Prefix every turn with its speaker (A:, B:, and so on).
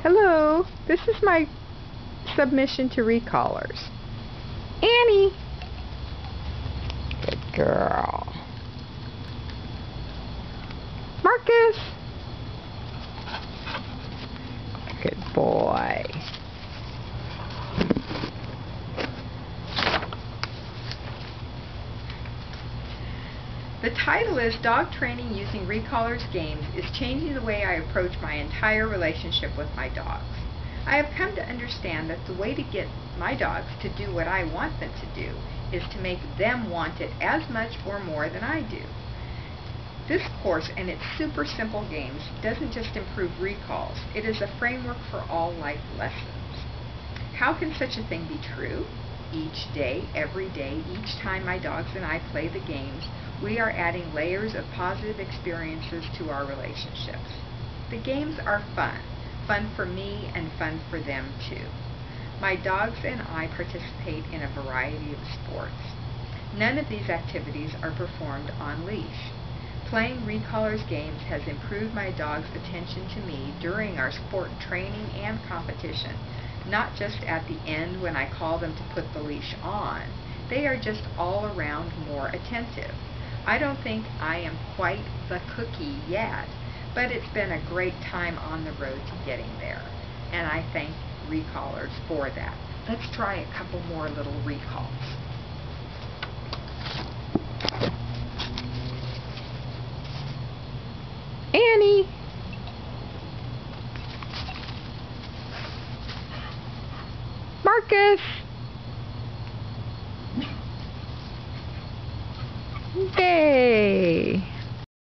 A: Hello, this is my submission to recallers. Annie! Good girl. Marcus! Good boy. The title is Dog Training Using Recallers Games is Changing the Way I Approach My Entire Relationship with My Dogs. I have come to understand that the way to get my dogs to do what I want them to do is to make them want it as much or more than I do. This course and its super simple games doesn't just improve recalls, it is a framework for all life lessons. How can such a thing be true? Each day, every day, each time my dogs and I play the games, we are adding layers of positive experiences to our relationships. The games are fun. Fun for me and fun for them too. My dogs and I participate in a variety of sports. None of these activities are performed on leash. Playing recallers games has improved my dog's attention to me during our sport training and competition, not just at the end when I call them to put the leash on. They are just all around more attentive. I don't think I am quite the cookie yet, but it's been a great time on the road to getting there, and I thank recallers for that. Let's try a couple more little recalls.